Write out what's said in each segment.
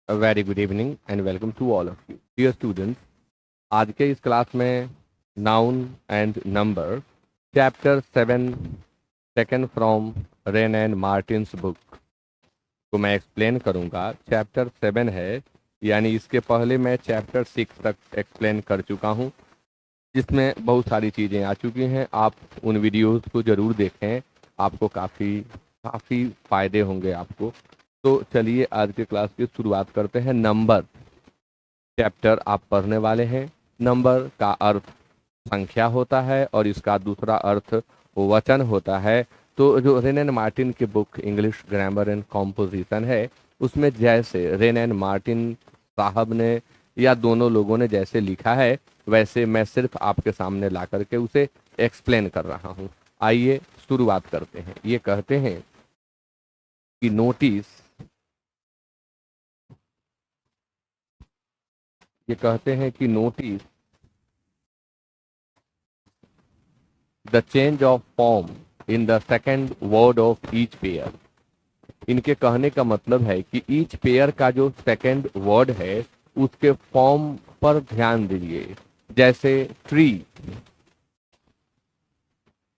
A very good evening and welcome to all of you. Dear students, आज के इस class में noun and number chapter 7 taken from rain and Martins book को मैं explain करूंगा। Chapter 7 है, यानी इसके पहले मैं चैप्टर 6 तक एक्सप्लेन कर चुका हूं, जिसमें बहुत सारी चीज़ें आ चुकी हैं। आप उन वीडियोस को ज़रूर देखें, आपको काफ़ी फ़ायदे होंगे आपको। तो चलिए आज के क्लास की शुरुआत करते हैं। नंबर चैप्टर आप पढ़ने वाले हैं। नंबर का अर्थ संख्या होता है और इसका दूसरा अर्थ वचन होता है। तो जो रेन एंड मार्टिन की book English grammar and composition है, उसमें जैसे रेन एंड मार्टिन साहब ने या दोनों लोगों ने जैसे लिखा है, वैसे मैं सिर्फ आपके सामने ला करके उसे एक्सप्लेन कर रहा हूँ। आइए शुरुआत करते हैं। ये कहते हैं कि notice the change of form in the second word of each pair. इनके कहने का मतलब है कि ईच पेयर का जो सेकेंड वर्ड है उसके फॉर्म पर ध्यान दीजिए। जैसे ट्री,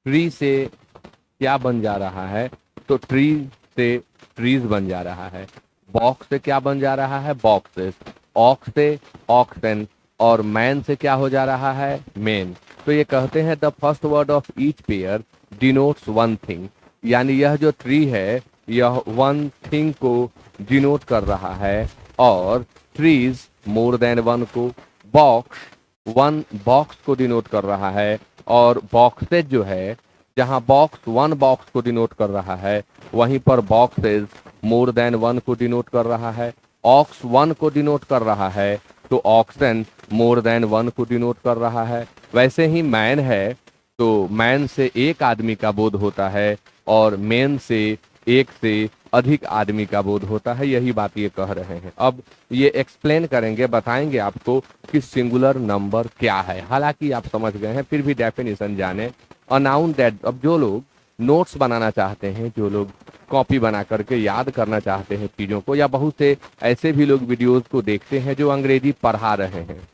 ट्री से क्या बन जा रहा है? तो ट्री से ट्रीज बन जा रहा है। बॉक्स से क्या बन जा रहा है? बॉक्सेस। ऑक्स से ऑक्सन। और मैन से क्या हो जा रहा है? मेन। तो ये कहते हैं the first word of each pair denotes one thing, यानी यह जो ट्री है यह वन थिंग को डिनोट कर रहा है, और ट्रीज मोर देन वन को, बॉक्स वन बॉक्स को डिनोट कर रहा है, और बॉक्सेज जो है, जहां बॉक्स वन बॉक्स को डिनोट कर रहा है वहीं पर बॉक्सेज मोर देन वन को डिनोट कर रहा है। ऑक्स वन को डिनोट कर रहा है तो ऑक्सन मोर देन वन को डिनोट कर रहा है। वैसे ही मैन है तो मैन से एक आदमी का बोध होता है और मेन से एक से अधिक आदमी का बोध होता है। यही बात ये कह रहे हैं। अब ये एक्सप्लेन करेंगे, बताएंगे आपको कि सिंगुलर नंबर क्या है। हालांकि आप समझ गए हैं, फिर भी डेफिनेशन जाने। अ नाउन दैट, अब जो लोग नोट्स बनाना चाहते हैं, जो लोग कॉपी बना करके याद करना चाहते हैं चीज़ों को, या बहुत से ऐसे भी लोग वीडियोस को देखते हैं जो अंग्रेजी पढ़ा रहे हैं,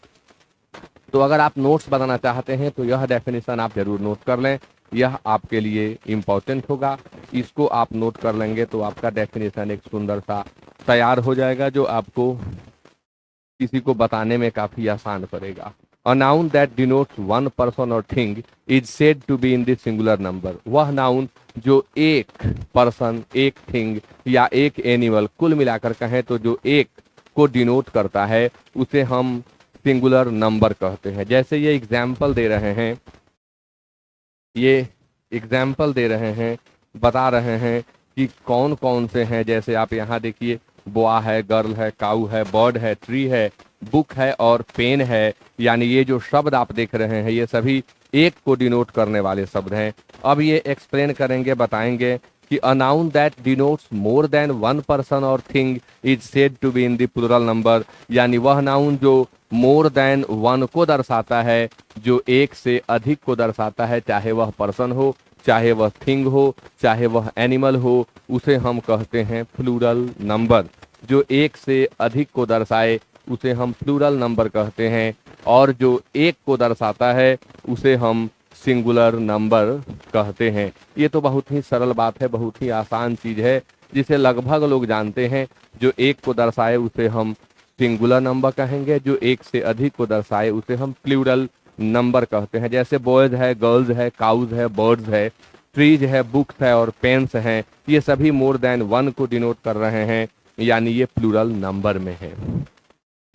तो अगर आप नोट्स बनाना चाहते हैं तो यह डेफिनेशन आप जरूर नोट कर लें। यह आपके लिए इम्पोर्टेंट होगा। इसको आप नोट कर लेंगे तो आपका डेफिनेशन एक सुंदर सा तैयार हो जाएगा, जो आपको किसी को बताने में काफी आसान पड़ेगा। A noun that denotes one person or thing is said to be in the singular number. वह नाउन जो एक पर्सन, एक थिंग या एक एनिमल, कुल मिलाकर कहें तो जो एक को डिनोट करता है, उसे हम सिंगुलर नंबर कहते हैं। जैसे ये एग्जाम्पल दे रहे हैं, बता रहे हैं कि कौन कौन से हैं। जैसे आप यहाँ देखिए, बोआ है, गर्ल है, काऊ है, बर्ड है, ट्री है, बुक है और पेन है। यानी ये जो शब्द आप देख रहे हैं ये सभी एक को डिनोट करने वाले शब्द हैं। अब ये एक्सप्लेन करेंगे, बताएंगे कि a noun that denotes more than one person or thing is said to be in the plural number. यानी वह नाउन जो मोर देन वन को दर्शाता है, जो एक से अधिक को दर्शाता है, चाहे वह पर्सन हो, चाहे वह थिंग हो, चाहे वह एनिमल हो, उसे हम कहते हैं प्लूरल नंबर। जो एक से अधिक को दर्शाए उसे हम प्लूरल नंबर कहते हैं, और जो एक को दर्शाता है उसे हम सिंगुलर नंबर कहते हैं। ये तो बहुत ही सरल बात है, बहुत ही आसान चीज है, जिसे लगभग लोग जानते हैं। जो एक को दर्शाए उसे हम सिंगुलर नंबर कहेंगे, जो एक से अधिक को दर्शाए उसे हम प्लूरल नंबर कहते हैं। जैसे बॉयज है, गर्ल्स है, काउज है, बर्ड्स है, ट्रीज है, बुक्स है और पेन्स हैं। ये सभी मोर देन वन को डिनोट कर रहे हैं, यानी ये प्लूरल नंबर में है।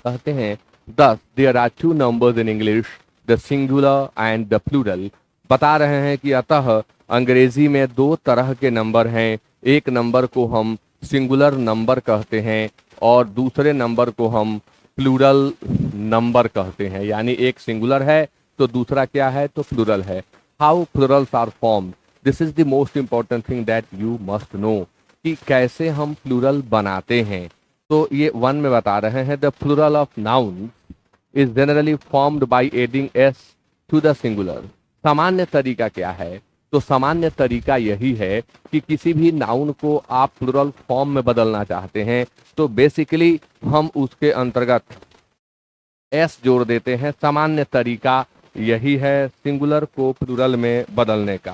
कहते हैं दस there are two numbers in English, the singular and the plural. बता रहे हैं कि अतः अंग्रेजी में दो तरह के नंबर हैं। एक नंबर को हम सिंगुलर नंबर कहते हैं और दूसरे नंबर को हम प्लूरल नंबर कहते हैं। यानी एक सिंगुलर है तो दूसरा क्या है? तो प्लूरल है। How plurals are formed, this is the most important thing that you must know, कि कैसे हम प्लूरल बनाते हैं। तो ये वन में बता रहे हैं, the plural of noun is generally formed by adding S to the singular. सामान्य तरीका क्या है? तो सामान्य तरीका यही है कि किसी भी नाउन को आप प्लूरल फॉर्म में बदलना चाहते हैं तो बेसिकली हम उसके अंतर्गत एस जोड़ देते हैं। सामान्य तरीका यही है सिंगुलर को प्लूरल में बदलने का।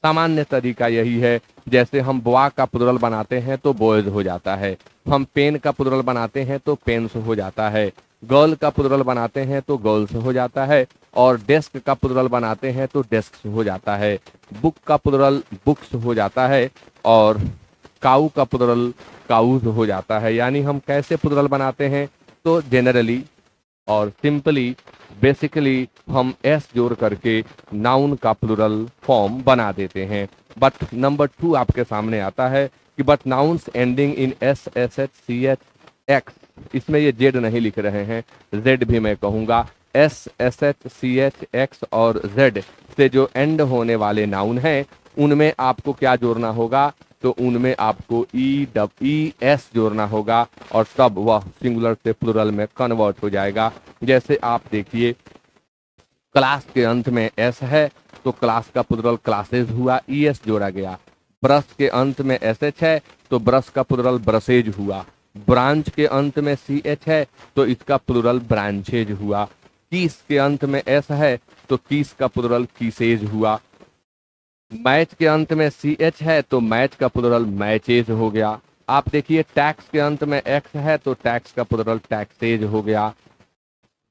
सामान्य तरीका यही है, जैसे हम बॉय का प्लूरल बनाते हैं तो बॉयज हो जाता है, हम पेन का प्लूरल बनाते हैं तो पेन्स हो जाता है, गर्ल का प्लूरल बनाते हैं तो गर्ल्स हो जाता है, और डेस्क का प्लूरल बनाते हैं तो डेस्क हो जाता है, बुक का प्लूरल बुक्स हो जाता है, और काऊ का प्लूरल काउज हो जाता है। यानी हम कैसे प्लूरल बनाते हैं तो जनरली और सिंपली बेसिकली हम एस जोड़ करके नाउन का प्लूरल फॉर्म बना देते हैं। बट नंबर 2 आपके सामने आता है कि but nouns ending in S, S H, C H, X, इसमें ये जेड नहीं लिख रहे हैं, जेड भी मैं कहूँगा। S, S H, C H, X और जेड से जो एंड होने वाले नाउन हैं उनमें आपको क्या जोड़ना होगा, तो उनमें आपको ई एस जोड़ना होगा और तब वह सिंगुलर से प्लूरल में कन्वर्ट हो जाएगा। जैसे आप देखिए क्लास के अंत में एस है तो क्लास का प्लूरल क्लासेज हुआ, ई एस जोड़ा गया। ब्रश के अंत में एस एच है तो ब्रश का प्लूरल ब्रशेज हुआ। ब्रांच के अंत में सी एच है तो इसका प्लूरल ब्रांचेज हुआ। कीस के अंत में एस है तो कीस का प्लूरल कीसेज हुआ। मैच के अंत में सी एच है तो मैच का प्लूरल मैचेज हो गया। आप देखिए टैक्स के अंत में एक्स है तो टैक्स का प्लूरल टैक्सेज हो गया।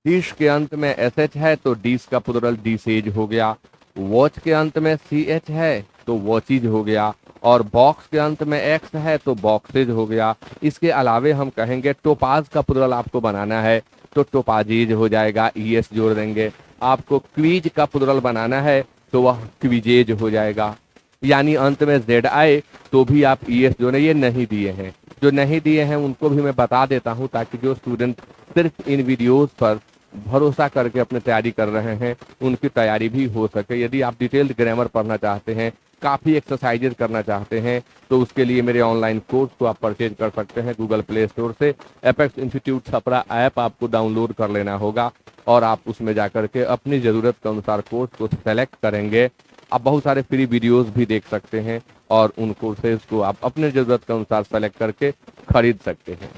डिश के अंत में एस एच है तो डिश का प्लूरल डिसेज हो गया। वॉच के अंत में सी एच है तो वॉचीज हो गया, और बॉक्स के अंत में एक्स है तो बॉक्सेज हो गया। इसके अलावे हम कहेंगे टोपाज का प्लूरल आपको बनाना है तो टोपाजीज हो जाएगा, ई एस जोड़ देंगे। आपको क्वीज का प्लूरल बनाना है तो वह क्विजेज हो जाएगा। यानी अंत में जेड आए तो भी आप ई एस जोड़ें। ये नहीं दिए हैं, जो नहीं दिए हैं उनको भी मैं बता देता हूं ताकि जो स्टूडेंट सिर्फ इन वीडियोस पर भरोसा करके अपनी तैयारी कर रहे हैं उनकी तैयारी भी हो सके। यदि आप डिटेल्ड ग्रामर पढ़ना चाहते हैं, काफ़ी एक्सरसाइजेज करना चाहते हैं, तो उसके लिए मेरे ऑनलाइन कोर्स को आप परचेज कर सकते हैं गूगल प्ले स्टोर से। एपेक्स इंस्टीट्यूट छपरा ऐप आपको डाउनलोड कर लेना होगा और आप उसमें जाकर के अपनी ज़रूरत के अनुसार कोर्स को सेलेक्ट करेंगे। आप बहुत सारे फ्री वीडियोस भी देख सकते हैं और उन कोर्सेज को आप अपने ज़रूरत के अनुसार सेलेक्ट करके खरीद सकते हैं,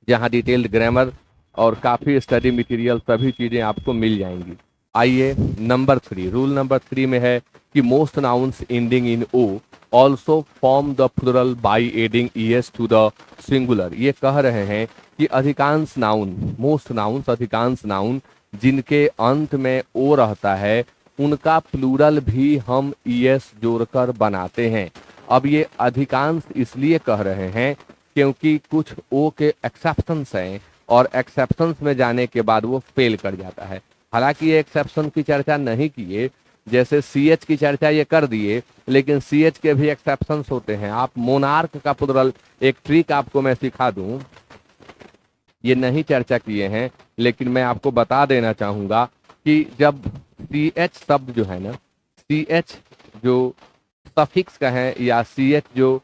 जहां डिटेल्ड ग्रामर और काफ़ी स्टडी मटेरियल सभी चीज़ें आपको मिल जाएंगी। आइए नंबर 3, रूल नंबर 3 में है कि most nouns ending in O also form the plural by adding E S to the singular. ये कह रहे हैं कि अधिकांश नाउन, मोस्ट नाउन्स, अधिकांश नाउन जिनके अंत में ओ रहता है उनका प्लूरल भी हम ई एस जोड़कर बनाते हैं। अब ये अधिकांश इसलिए कह रहे हैं क्योंकि कुछ ओ के एक्सेप्शंस हैं और एक्सेप्शंस में जाने के बाद वो फेल कर जाता है। हालांकि ये एक्सेप्शन की चर्चा नहीं किए, जैसे सी एच की चर्चा ये कर दिए, लेकिन सी एच के भी एक्सेप्शंस होते हैं। आप मोनार्क का प्लूरल, एक ट्रिक आपको मैं सिखा दूं, ये नहीं चर्चा किए हैं लेकिन मैं आपको बता देना चाहूँगा कि जब सी एच शब्द जो है ना, सी एच जो सफिक्स का है या सी एच जो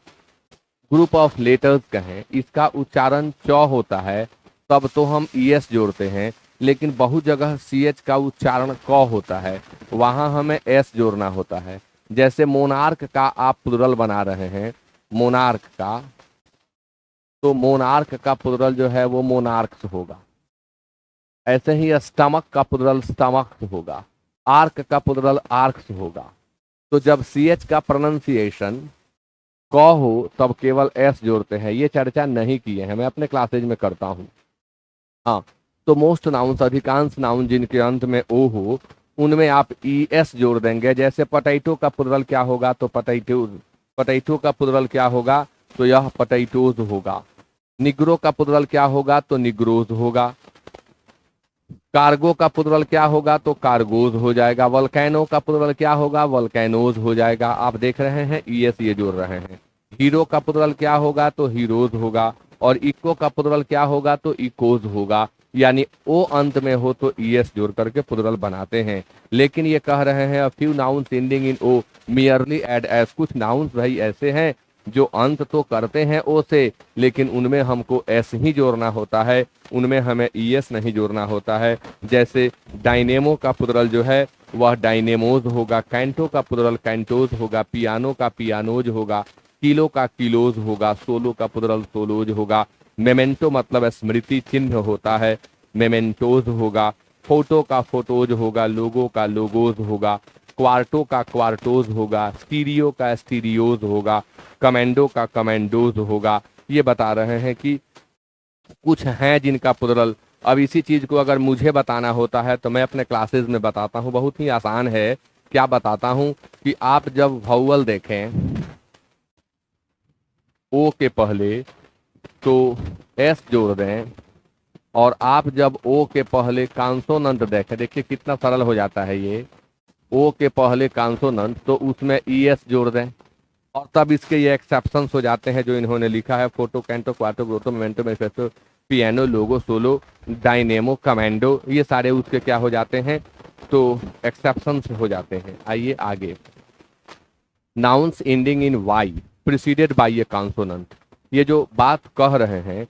ग्रुप ऑफ लेटर्स का है, इसका उच्चारण चौ होता है तब तो हम ई एस जोड़ते हैं, लेकिन बहुत जगह सी एच का उच्चारण क होता है, वहाँ हमें एस जोड़ना होता है। जैसे मोनार्क का आप प्लूरल बना रहे हैं, मोनार्क का, तो मोनार्क का प्लूरल जो है वो मोनार्क्स होगा। ऐसे ही स्टमक का प्लूरल स्टमक्स होगा, आर्क का प्लूरल आर्क्स होगा। तो जब सी एच का प्रोनाउंसिएशन क हो तब केवल एस जोड़ते हैं। ये चर्चा नहीं किए हैं, मैं अपने क्लासेज में करता हूँ। हाँ, तो मोस्ट नाउन्स, अधिकांश नाउन जिनके अंत में ओ हो उनमें आप ई एस जोड़ देंगे। जैसे पोटैटो का प्लूरल क्या होगा, तो पोटैटोज। पोटैटो का प्लूरल क्या होगा, तो यह पोटैटोज होगा। निग्रो का प्लूरल क्या होगा, तो निग्रोज होगा। कार्गो का प्लूरल क्या होगा, तो कार्गोज हो जाएगा। वोल्केनो का प्लूरल क्या होगा, वोल्केनोज हो जाएगा। आप देख रहे हैं ई एस ये जोड़ रहे हैं। हीरो का प्लूरल क्या होगा, तो हीरोज होगा। और इको का प्लूरल क्या होगा, तो इकोज होगा। यानी ओ अंत में हो तो ई एस जोड़ करके प्लूरल बनाते हैं। लेकिन ये कह रहे हैं few nouns ending in O merely add S. कुछ नाउन्स भाई ऐसे हैं जो अंत तो करते हैं ओ से, लेकिन उनमें हमको एस ही जोड़ना होता है, उनमें हमें ई एस नहीं जोड़ना होता है। जैसे डायनेमो का प्लूरल जो है वह डायनेमोज होगा, कैंटो का प्लुरल कैंटोज होगा, पियानो का पियानोज होगा, किलो का किलोज होगा, सोलो का प्लुरल सोलोज होगा, मेमेंटो मतलब स्मृति चिन्ह होता है, मेमेंटोज होगा, फोटो का फोटोज होगा, लोगो का लोगोज होगा, क्वार्टो का क्वार्टोज होगा, स्टीरियो का स्टीरियोज होगा, कमेंडो का कमेंडोज होगा। ये बता रहे हैं कि कुछ हैं जिनका प्लुरल। अब इसी चीज को अगर मुझे बताना होता है तो मैं अपने क्लासेस में बताता हूँ, बहुत ही आसान है। क्या बताता हूँ कि आप जब वाउवल देखें ओ के पहले तो एस जोड़ दें, और आप जब ओ के पहले कॉन्सोनेंट देखें, देखिए कितना सरल हो जाता है ये। ओ के पहले कॉन्सोनेंट तो उसमें ई एस जोड़ दें, और तब इसके ये एक्सेप्शंस हो जाते हैं जो इन्होंने लिखा है, photo canto quarto grotto memento manifesto piano logo solo dynamo commando, ये सारे उसके क्या हो जाते हैं, तो एक्सेप्शंस हो जाते हैं। आइए आगे, nouns ending in Y preceded by a consonant, ये जो बात कह रहे हैं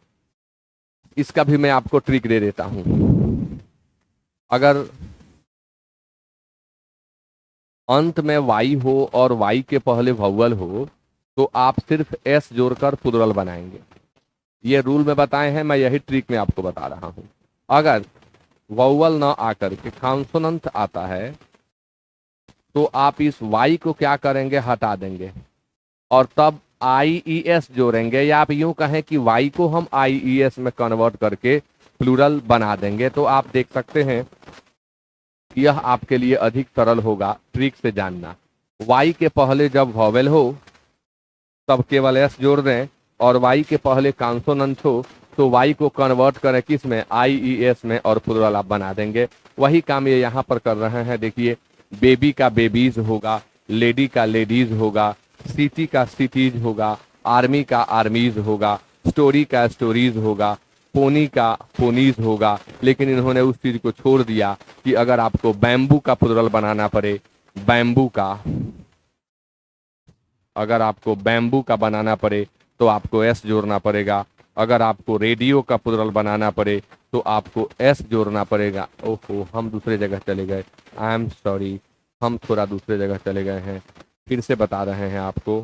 इसका भी मैं आपको ट्रिक दे देता हूं। अगर अंत में वाई हो और वाई के पहले वाउवल हो तो आप सिर्फ एस जोड़कर प्लुरल बनाएंगे। ये रूल में बताए हैं, मैं यही ट्रिक में आपको बता रहा हूं। अगर वाउवल ना आकर के कॉन्सोनेंट आता है तो आप इस वाई को क्या करेंगे, हटा देंगे, और तब आई ई एस जोड़ेंगे, या आप यूं कहें कि वाई को हम आई ई एस में कन्वर्ट करके प्लूरल बना देंगे। तो आप देख सकते हैं यह आपके लिए अधिक सरल होगा ट्रिक से जानना। वाई के पहले जब वॉवेल हो तब केवल एस जोड़ दें, और वाई के पहले कॉन्सोनेंट हो तो वाई को कन्वर्ट करें किस में, आई ई एस में, और प्लूरल आप बना देंगे। वही काम ये यहाँ पर कर रहे हैं। देखिए, बेबी का बेबीज होगा, लेडी का लेडीज होगा, सिटी का सिटीज होगा, आर्मी का आर्मीज होगा, स्टोरी का स्टोरीज होगा, पोनी का पोनीज होगा। लेकिन इन्होंने उस चीज को छोड़ दिया कि अगर आपको बैम्बू का प्लुरल बनाना पड़े, बैम्बू का, अगर आपको बैम्बू का बनाना पड़े तो आपको एस जोड़ना पड़ेगा। अगर आपको रेडियो का प्लुरल बनाना पड़े तो आपको एस जोड़ना पड़ेगा। ओहो, हम दूसरे जगह चले गए, आई एम सॉरी, हम थोड़ा दूसरे जगह चले गए हैं। फिर से बता रहे हैं आपको,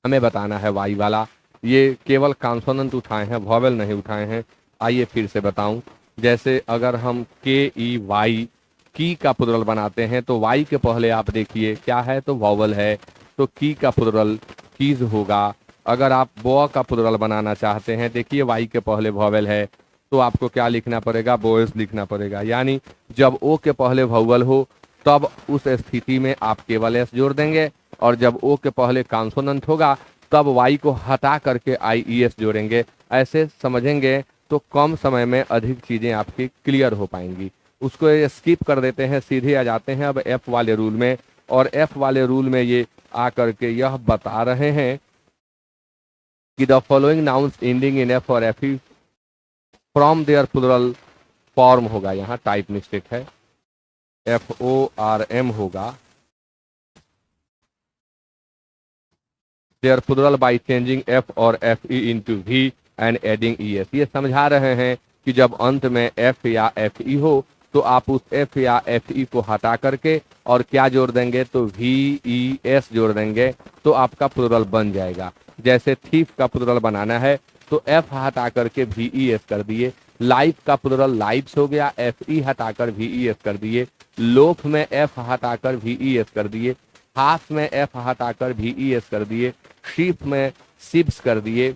हमें बताना है वाई वाला। ये केवल कॉन्सोनेंट उठाए हैं, वॉवेल नहीं उठाए हैं। आइए फिर से बताऊं। जैसे अगर हम के ई वाई की का प्लुरल बनाते हैं तो वाई के पहले आप देखिए क्या है, तो वॉवेल है, तो की का प्लुरल कीज होगा। अगर आप बॉ का प्लुरल बनाना चाहते हैं, देखिए वाई के पहले वॉवेल है, तो आपको क्या लिखना पड़ेगा, बॉयज लिखना पड़ेगा। यानी जब ओ के पहले वॉवेल हो तब उस स्थिति में आप केवल एस जोड़ देंगे, और जब ओ के पहले कॉन्सोनेंट होगा तब वाई को हटा करके आई ई एस जोड़ेंगे। ऐसे समझेंगे तो कम समय में अधिक चीजें आपकी क्लियर हो पाएंगी। उसको ये स्किप कर देते हैं, सीधे आ जाते हैं अब एफ वाले रूल में। और एफ वाले रूल में ये आकर के यह बता रहे हैं कि the following nouns ending in F or F E from their plural form होगा, यहाँ टाइप मिस्टेक है, एफ ओ आर एम होगा, their plural by changing F or F E into V and adding E S. ये समझा रहे हैं कि जब अंत में एफ या एफ ई हो तो आप उस एफ या एफ ई को हटा करके और क्या जोड़ देंगे, तो वी ई एस जोड़ देंगे, तो आपका प्लुरल बन जाएगा। जैसे थीफ का प्लुरल बनाना है तो एफ हटा करके वी ई एस कर दिए, लाइफ का प्लुरल लाइफ्स हो गया, एफ ई हटाकर वी ई एस कर दिए, लोफ में एफ हटाकर वी ई एस कर दिए, हाफ में एफ हटाकर वी ई एस कर दिए, शीप में शिप्स कर दिए,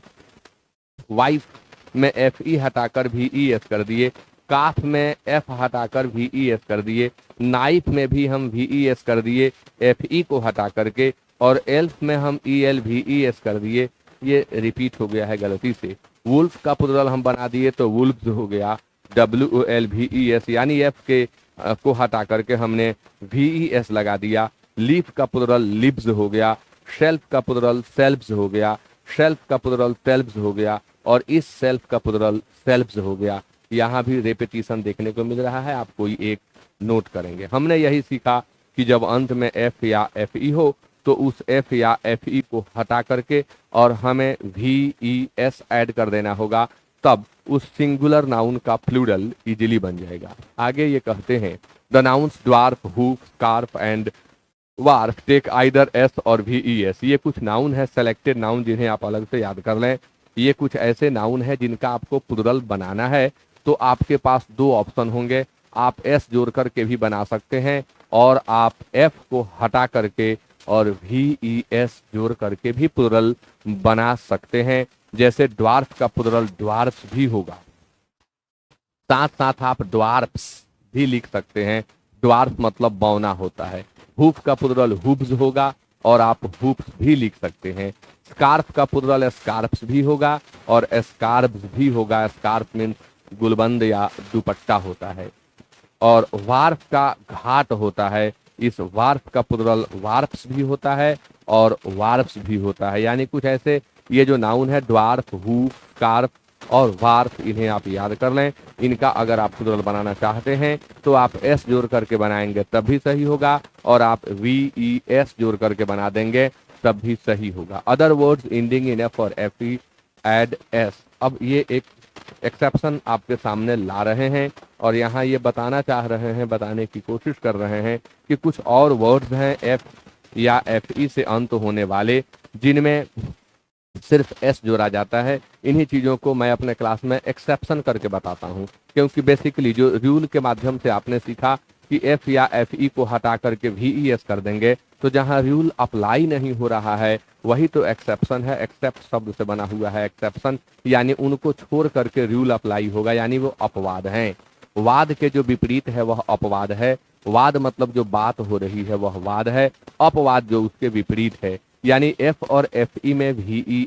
वाइफ में एफ ई हटाकर वी ई एस कर दिए, काफ में एफ हटाकर वी ई एस कर दिए, नाइफ में भी हम वी ई एस कर दिए एफ ई को हटा करके, और एल्फ में हम E L V E S कर दिए। ये रिपीट हो गया है गलती से। वुल्फ का प्लुरल हम बना दिए तो वुल्फ्स हो गया, W O L V E S, यानी एफ के को हटा करके हमने वी ई एस लगा दिया। लीफ का प्लुरल लिव्स हो गया, शेल्फ का प्लुरल सेल्फ्स हो गया, शेल्फ का प्लुरल सेल्फ्स हो गया, और इस सेल्फ का प्लुरल सेल्फ्स हो गया। यहाँ भी रेपिटेशन देखने को मिल रहा है, आप कोई एक नोट करेंगे। हमने यही सीखा कि जब अंत में एफ या एफ ई हो तो उस एफ या एफ ई को हटा करके और हमें वी ई एस ऐड कर देना होगा, तब उस सिंगुलर नाउन का प्लूरल इजीली बन जाएगा। आगे ये कहते हैं the nouns dwarf, hoof, scarf and wharf take either S और वी ई एस। ये कुछ नाउन है, सेलेक्टेड नाउन, जिन्हें आप अलग से याद कर लें। ये कुछ ऐसे नाउन है जिनका आपको प्लूरल बनाना है, तो आपके पास दो ऑप्शन होंगे। आप एस जोड़ करके भी बना सकते हैं और आप एफ को हटा करके और वी ई एस जोड़ करके भी प्लूरल बना सकते हैं। जैसे ड्वार्फ का प्लूरल ड्वार्फ्स भी होगा, साथ साथ आप ड्वार्फ्स भी लिख सकते हैं। ड्वार्फ मतलब बौना होता है। हुफ का प्लूरल हुब्स होगा और आप हुप्स भी लिख सकते हैं। स्कार्फ का प्लूरल स्कार्फ्स भी होगा और स्कार्फ्स भी होगा। स्कार्फ मीन्स गुलबंद या दुपट्टा होता है। और वार्फ का घाट होता है। इस वार्फ का प्लूरल वार्फ्स भी होता है और वार्फ्स भी होता है। यानी कुछ ऐसे ये जो नाउन है ड्वार्फ, हूफ, स्कार्फ और वार्फ, इन्हें आप याद कर लें। इनका अगर आप प्लूरल बनाना चाहते हैं तो आप एस जोड़ करके बनाएंगे तब भी सही होगा, और आप वी ई एस जोड़ करके बना देंगे तब भी सही होगा। Other words ending in F or F E add S. अब ये एक एक्सेप्शन आपके सामने ला रहे हैं और यहाँ ये बताना चाह रहे हैं, बताने की कोशिश कर रहे हैं कि कुछ और वर्ड्स हैं एफ या एफ ई से अंत होने वाले जिनमें सिर्फ एस जोड़ा जाता है। इन्हीं चीज़ों को मैं अपने क्लास में एक्सेप्शन करके बताता हूँ, क्योंकि बेसिकली जो रूल के माध्यम से आपने सीखा कि एफ या एफ ई को हटा करके वी ई एस कर देंगे, तो जहाँ रूल अप्लाई नहीं हो रहा है वही तो एक्सेप्शन है। एक्सेप्ट शब्द से बना हुआ है एक्सेप्शन, यानी उनको छोड़ करके रूल अप्लाई होगा, यानी वो अपवाद हैं। वाद के जो विपरीत है वह अपवाद है। वाद मतलब जो बात हो रही है वह वाद है, अपवाद जो उसके विपरीत है। यानी एफ और एफ ई में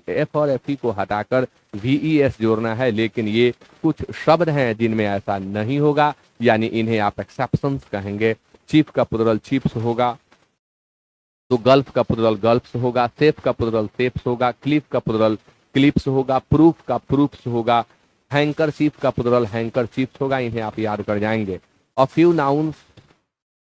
एफ और एफ ई को हटाकर वी ई एस जोड़ना है, लेकिन ये कुछ शब्द हैं जिनमें ऐसा नहीं होगा, यानी इन्हें आप एक्सेप्शंस कहेंगे। चीफ का प्लूरल चीफ्स होगा, तो गल्फ का प्लूरल गल्फ्स होगा। सेफ का प्लूरल सेफ्स होगा। क्लिफ का प्लूरल क्लिप्स होगा। प्रूफ का प्रूफ्स होगा। हैंकर चीफ का प्लूरल हैंकर चीफ्स होगा। इन्हें आप याद कर जाएंगे। A few nouns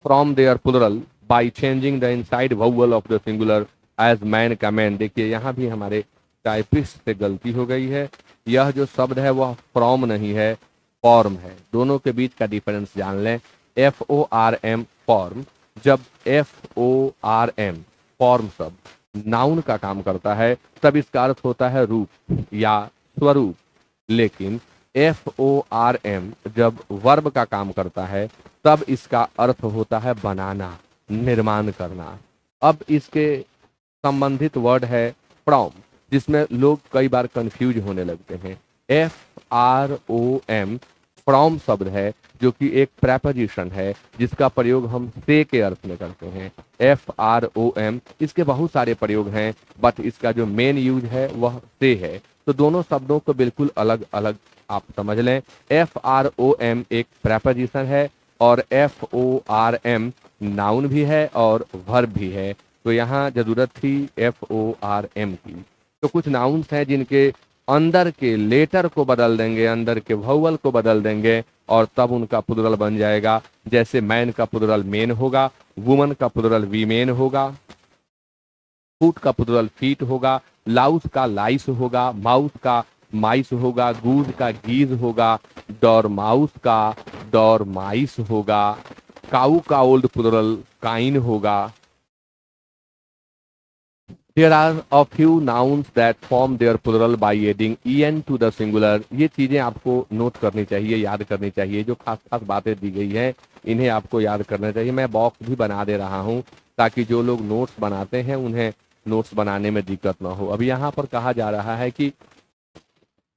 from their plural by changing the inside vowel of the singular as man का मैन। देखिए यहाँ भी हमारे टाइपिस्ट से गलती हो गई है। यह जो शब्द है वह फ्रॉम नहीं है, फॉर्म है। दोनों के बीच का डिफरेंस जान लें। F O R M form, जब F O R M form शब्द नाउन का काम करता है तब इसका अर्थ होता है रूप या स्वरूप, लेकिन एफ ओ आर एम जब वर्ब का काम करता है तब इसका अर्थ होता है बनाना, निर्माण करना। अब इसके संबंधित वर्ड है फ्रॉम, जिसमें लोग कई बार कंफ्यूज होने लगते हैं। F R O M from शब्द है जो कि एक प्रेपोजिशन है जिसका प्रयोग हम से के अर्थ में करते हैं। एफ आर ओ एम, इसके बहुत सारे प्रयोग हैं बट इसका जो मेन यूज है वह से है। तो दोनों शब्दों को बिल्कुल अलग अलग आप समझ लें। एफ आर ओ एम एक प्रेपोजिशन है और F O R M noun भी है और वर्ब भी है। तो यहाँ जरूरत थी एफ ओ आर एम की। तो कुछ नाउन्स हैं जिनके अंदर के लेटर को बदल देंगे, अंदर के वावल को बदल देंगे और तब उनका प्लूरल बन जाएगा। जैसे मैन का प्लूरल मेन होगा, वुमन का प्लूरल वीमेन होगा, फूट का प्लूरल फीट होगा, लाउस का लाइस होगा, माउस का माइस होगा, गूज का गीज होगा, डॉरमाउस का डॉरमाइस होगा, काऊ का ओल्ड प्लूरल काइन होगा। There are a few nouns that form their plural by adding en to the singular। ये चीजें आपको नोट करनी चाहिए, याद करनी चाहिए। जो खास खास बातें दी गई हैं इन्हें आपको याद करना चाहिए। मैं बॉक्स भी बना दे रहा हूँ ताकि जो लोग नोट्स बनाते हैं उन्हें नोट्स बनाने में दिक्कत ना हो। अभी यहाँ पर कहा जा रहा है कि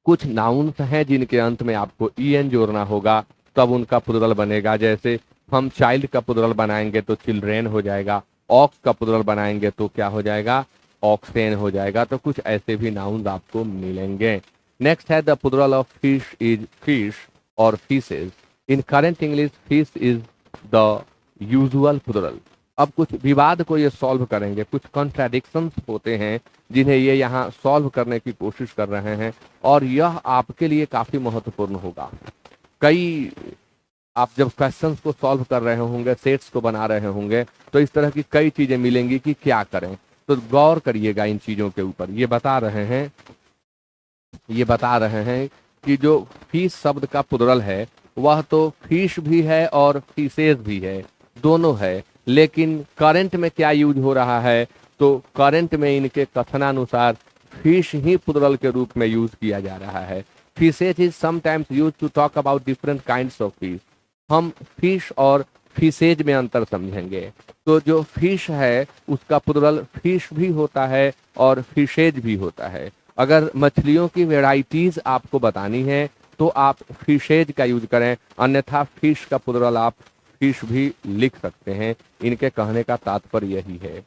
कुछ नाउन्स हैं जिनके अंत में आपको en जोड़ना होगा तब उनका प्लूरल बनेगा। जैसे हम चाइल्ड का प्लूरल बनाएंगे तो चिल्ड्रेन हो जाएगा, ऑक्स का प्लूरल बनाएंगे तो क्या हो जाएगा, ऑक्सेन हो जाएगा। तो कुछ ऐसे भी नाउन्स आपको मिलेंगे। नेक्स्ट है the plural of fish is fish और fishes. In current English fish is the usual plural. अब कुछ विवाद को ये सॉल्व करेंगे, कुछ कॉन्ट्राडिक्शंस होते हैं जिन्हें ये यहाँ सॉल्व करने की कोशिश कर रहे हैं और यह आपके लिए काफी महत्वपूर्ण होगा। कई आप जब क्वेश्चंस को सॉल्व कर रहे होंगे, सेट्स को बना रहे होंगे, तो इस तरह की कई चीजें मिलेंगी कि क्या करें। तो गौर करिएगा इन चीजों के ऊपर। ये बता रहे हैं कि जो फिश शब्द का प्लुरल है वह तो फिश भी है और फिशेज भी है, दोनों है, लेकिन करंट में क्या यूज हो रहा है, तो करंट में इनके कथनानुसार फिश ही प्लुरल के रूप में यूज किया जा रहा है। Fishes is sometimes use to talk about different kinds of fish. हम फिश और फिशेज में अंतर समझेंगे। तो जो फिश है उसका प्लुरल फिश भी होता है और फिशेज भी होता है। अगर मछलियों की वेराइटीज आपको बतानी है तो आप फिशेज का यूज करें, अन्यथा फिश का प्लुरल आप फिश भी लिख सकते हैं। इनके कहने का तात्पर्य यही है।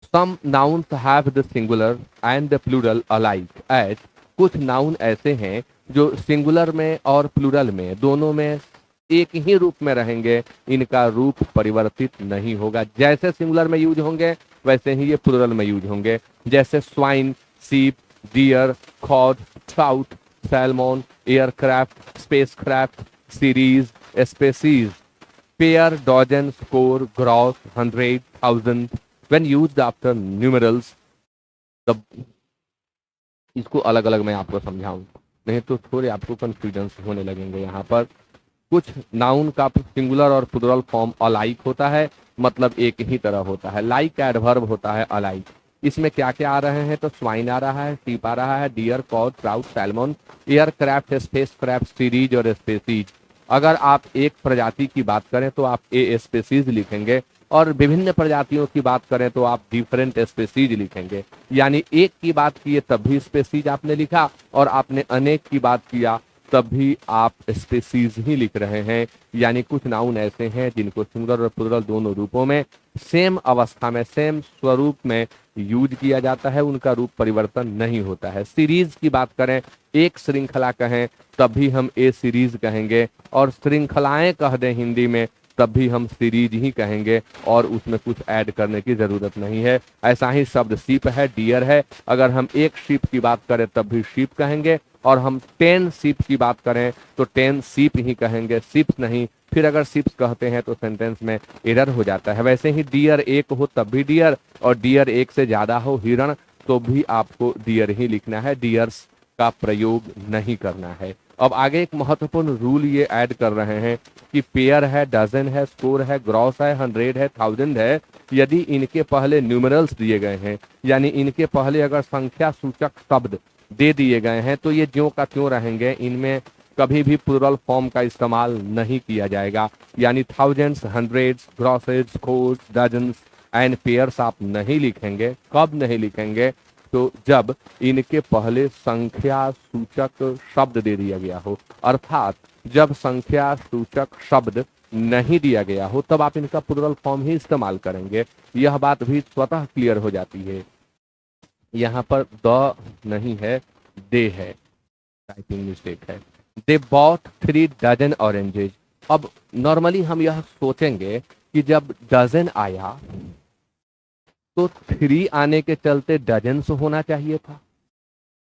Some nouns have the singular and the plural alike as, कुछ नाउन ऐसे हैं जो सिंगुलर में और प्लूरल में दोनों में एक ही रूप में रहेंगे, इनका रूप परिवर्तित नहीं होगा। जैसे सिंगुलर में यूज होंगे वैसे ही ये प्लूरल में यूज होंगे। जैसे swine, sheep, deer, cod, trout, salmon, aircraft, spacecraft, series, species, pair, dozen, score, gross, 100, 1000 when used after numerals। तब इसको अलग अलग मैं आपको समझाऊं, नहीं तो थोड़े आपको कंफ्यूजन होने लगेंगे। यहाँ पर कुछ नाउन का सिंगुलर और प्लुरल फॉर्म अलाइक होता है, मतलब एक ही तरह होता है। लाइक का एडवर्ब होता है अलाइक। इसमें क्या क्या आ रहे हैं, तो स्वाइन आ रहा है, शीप आ रहा है, deer, cod, trout, salmon, aircraft, spacecraft, series और स्पेसीज। अगर आप एक प्रजाति की बात करें तो आप ए स्पेसीज लिखेंगे, और विभिन्न प्रजातियों की बात करें तो आप डिफरेंट स्पेसीज लिखेंगे। यानी एक की बात किए तब भी स्पेसीज आपने लिखा, और आपने अनेक की बात किया तब भी आप स्पेसीज ही लिख रहे हैं। यानी कुछ नाउन ऐसे हैं जिनको सिंगुलर और प्लुरल दोनों रूपों में सेम अवस्था में सेम स्वरूप में यूज किया जाता है, उनका रूप परिवर्तन नहीं होता है। सीरीज की बात करें, एक श्रृंखला कहें तब भी हम ए सीरीज कहेंगे, और श्रृंखलाएं कह दें हिंदी में तब भी हम सीरीज ही कहेंगे, और उसमें कुछ ऐड करने की जरूरत नहीं है। ऐसा ही शब्द शीप है, डियर है, अगर हम एक शीप की बात करें तब भी शीप कहेंगे, और हम 10 शीप की बात करें तो 10 शीप ही कहेंगे, शिप्स नहीं। फिर अगर शिप्स कहते हैं तो सेंटेंस में एरर हो जाता है। वैसे ही डियर एक हो तब भी डियर, और डियर एक से ज्यादा हो, हिरण, तो भी आपको डियर ही लिखना है, डियर्स का प्रयोग नहीं करना है। अब आगे एक महत्वपूर्ण रूल ये ऐड कर रहे हैं कि पेयर है, डजन है, स्कोर है, ग्रॉस है, 100 है, 1000 है, यदि इनके पहले न्यूमरल्स दिए गए हैं, यानी इनके पहले अगर संख्या सूचक शब्द दे दिए गए हैं, तो ये ज्यों का त्यों रहेंगे, इनमें कभी भी प्लुरल फॉर्म का इस्तेमाल नहीं किया जाएगा। यानी thousands, hundreds, grosses, scores, dozens and pairs आप नहीं लिखेंगे। कब नहीं लिखेंगे, तो जब इनके पहले संख्या सूचक शब्द दे दिया गया हो, अर्थात जब संख्या सूचक शब्द नहीं दिया गया हो तब आप इनका प्लुरल फॉर्म ही इस्तेमाल करेंगे। यह बात भी स्वतः क्लियर हो जाती है। यहाँ पर द नहीं है, दे है, टाइपिंग मिस्टेक है। They bought 3 dozen oranges. अब नॉर्मली हम यह सोचेंगे कि जब डजन आया तो 3 आने के चलते डजन होना चाहिए था।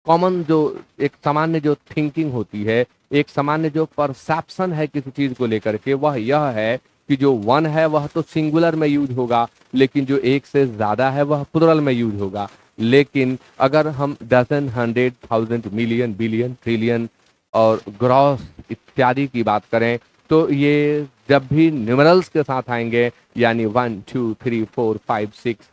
कॉमन जो एक सामान्य जो थिंकिंग होती है, एक सामान्य जो परसेप्शन है किसी चीज को लेकर के, वह यह है कि जो 1 है वह तो सिंगुलर में यूज होगा, लेकिन जो एक से ज्यादा है वह प्लुरल में यूज होगा। लेकिन अगर हम डजन, 100, 1000, मिलियन, बिलियन, ट्रिलियन और ग्रॉस इत्यादि की बात करें तो ये जब भी न्यूमरल्स के साथ आएंगे, यानी 1, 2, 3, 4, 5, 6,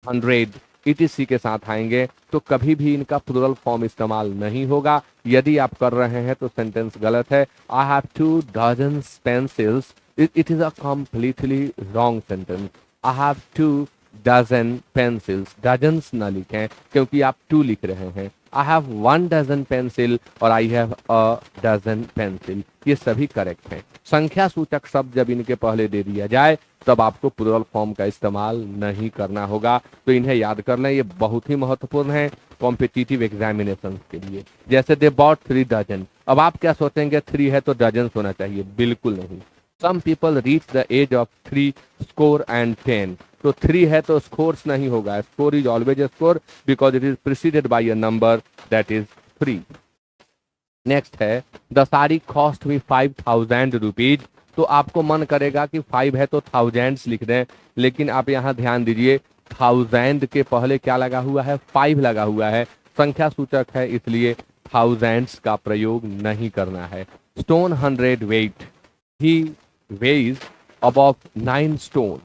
100 etc के साथ आएंगे, तो कभी भी इनका प्लुरल फॉर्म इस्तेमाल नहीं होगा। यदि आप कर रहे हैं तो सेंटेंस गलत है। I have 2 dozens pencils, it is a completely wrong sentence. I have 2 dozen pencils, dozens ना लिखें क्योंकि आप 2 लिख रहे हैं। आई हैव 1 डजन पेंसिल और I have a dozen pencil, ये सभी करेक्ट हैं। संख्या सूचक शब्द जब इनके पहले दे दिया जाए तब आपको प्लुरल फॉर्म का इस्तेमाल नहीं करना होगा। तो इन्हें याद कर लें, ये बहुत ही महत्वपूर्ण है कॉम्पिटिटिव एग्जामिनेशन के लिए। जैसे दे बॉट 3 डजन, अब आप क्या सोचेंगे 3 है तो डजन होना चाहिए, बिल्कुल नहीं। Some people reach the age of 3 score and 10, तो 3 है तो स्कोर्स नहीं होगा, score is always a score because it is preceded by a number that is 3। Next है the sari cost me 5000 rupees, तो आपको मन करेगा कि 5 है तो थाउजेंड्स लिख दें, लेकिन आप यहाँ ध्यान दीजिए 1000 के पहले क्या लगा हुआ है, 5 लगा हुआ है, संख्या सूचक है इसलिए थाउजेंड्स का प्रयोग नहीं करना है। स्टोन 100 वेट, ही वेइज अबव 9 स्टोन,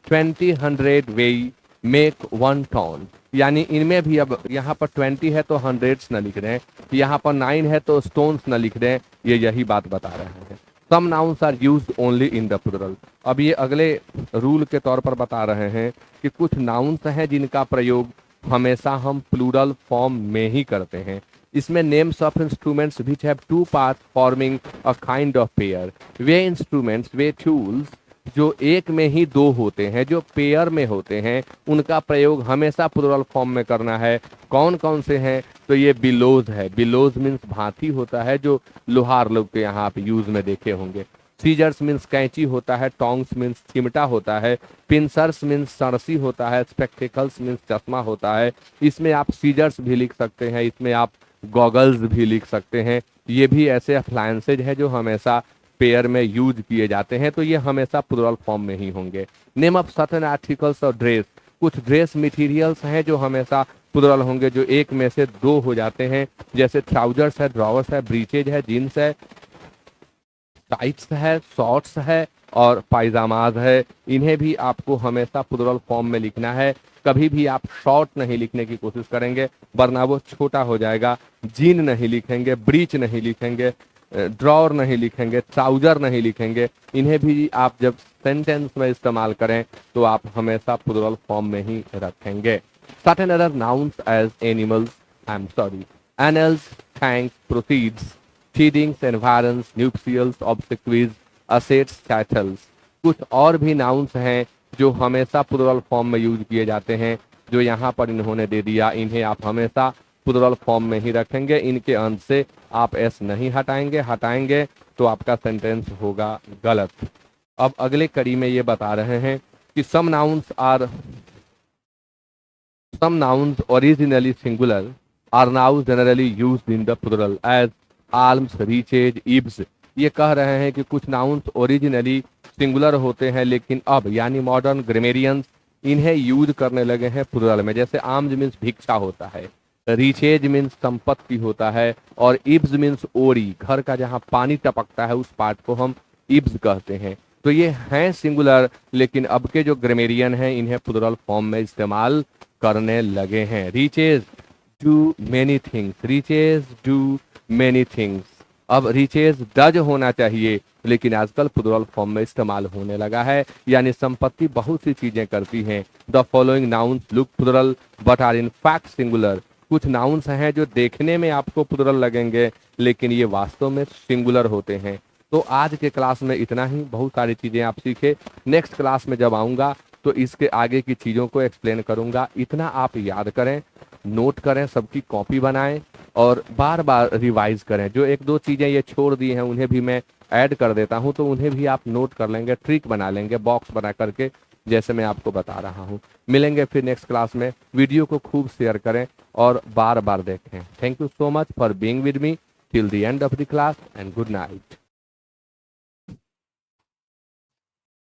20 100 वेई मेक 1 टन। यानी इनमें भी अब यहाँ पर 20 है तो हंड्रेड्स न लिख रहे हैं, यहाँ पर 9 है तो स्टोन्स न लिख रहे हैं, ये यही बात बता रहे हैं। Some nouns are used only in the plural. अब ये अगले रूल के तौर पर बता रहे हैं कि कुछ नाउन्स हैं जिनका प्रयोग हमेशा हम प्लूरल फॉर्म में ही करते हैं। इसमें names of instruments which have two parts forming a kind of pair. Way instruments, way tools जो एक में ही दो होते हैं, जो पेयर में होते हैं, उनका प्रयोग हमेशा प्लूरल फॉर्म में करना है। कौन कौन से हैं? तो ये बिलोज है। बिलोज मीन्स भांति होता है, जो लोहार लोग के यहाँ आप यूज में देखे होंगे। सीजर्स मीन्स कैंची होता है। टोंग्स मीन्स चिमटा होता है। पिंसर्स मीन्स सरसी होता है। स्पेक्टिकल्स मीन्स चश्मा होता है। इसमें आप सीजर्स भी लिख सकते हैं, इसमें आप गॉगल्स भी लिख सकते हैं। ये भी ऐसे अप्लायंसेज है जो हमेशा पेयर में यूज किए जाते हैं, तो ये हमेशा प्लूरल फॉर्म में ही होंगे। नेम ऑफ सर्टेन आर्टिकल्स और ड्रेस, कुछ ड्रेस मटेरियल्स हैं जो हमेशा प्लूरल होंगे, जो एक में से दो हो जाते हैं, जैसे ट्राउजर्स है, ड्रॉवर्स है, ब्रीचेज है, जीन्स है, टाइट्स है, शॉर्ट्स है और पायजामाज है। इन्हें भी आपको हमेशा प्लूरल फॉर्म में लिखना है। कभी भी आप शॉर्ट नहीं लिखने की कोशिश करेंगे वरना वो छोटा हो जाएगा। जीन नहीं लिखेंगे, ब्रीच नहीं लिखेंगे, ड्रॉर नहीं लिखेंगे, ट्राउजर नहीं लिखेंगे। इन्हें भी आप जब सेंटेंस में इस्तेमाल करें तो आप हमेशा प्लूरल फॉर्म में ही रखेंगे। Certain other nouns as animals, annals, thanks, proceeds, feedings, environs, nuptials, obsequies, assets, cattles. कुछ और भी नाउन्स हैं जो हमेशा प्लूरल फॉर्म में यूज किए जाते हैं, जो यहाँ पर इन्होंने दे दिया। इन्हें आप हमेशा प्लूरल फॉर्म में ही रखेंगे। इनके अंत से आप एस नहीं हटाएंगे तो आपका सेंटेंस होगा गलत। अब अगले कड़ी में ये बता रहे हैं कि some nouns originally singular are now generally used in the plural as arms, riches, इब्स। ये कह रहे हैं कि कुछ नाउन्स ओरिजिनली सिंगुलर होते हैं लेकिन अब यानी मॉडर्न ग्रामेरियंस इन्हें यूज करने लगे हैं प्लूरल में। जैसे आर्म्स मीन्स भिक्षा होता है, रिचेज मीन्स संपत्ति होता है और इब्स मीन्स ओरी, घर का जहाँ पानी टपकता है उस पार्ट को हम इब्स कहते हैं। तो ये हैं सिंगुलर, लेकिन अब के जो ग्रामेरियन हैं इन्हें प्लूरल फॉर्म में इस्तेमाल करने लगे हैं। Riches do many things, riches do many things. अब रिचेज डज होना चाहिए लेकिन आजकल प्लूरल फॉर्म में इस्तेमाल होने लगा है, यानी संपत्ति बहुत सी चीजें करती हैं। The following nouns look plural but are in fact singular. कुछ नाउन्स हैं जो देखने में आपको प्लूरल लगेंगे लेकिन ये वास्तव में सिंगुलर होते हैं। तो आज के क्लास में इतना ही। बहुत सारी चीजें आप सीखे। नेक्स्ट क्लास में जब आऊँगा तो इसके आगे की चीज़ों को एक्सप्लेन करूँगा। इतना आप याद करें, नोट करें, सबकी कॉपी बनाएं और बार बार रिवाइज करें। जो एक दो चीज़ें ये छोड़ दी हैं उन्हें भी मैं ऐड कर देता हूं, तो उन्हें भी आप नोट कर लेंगे, ट्रिक बना लेंगे बॉक्स बना करके, जैसे मैं आपको बता रहा हूं। मिलेंगे फिर नेक्स्ट क्लास में। वीडियो को खूब शेयर करें और बार बार देखें। Thank you so much for being with me till the end of the class and good night.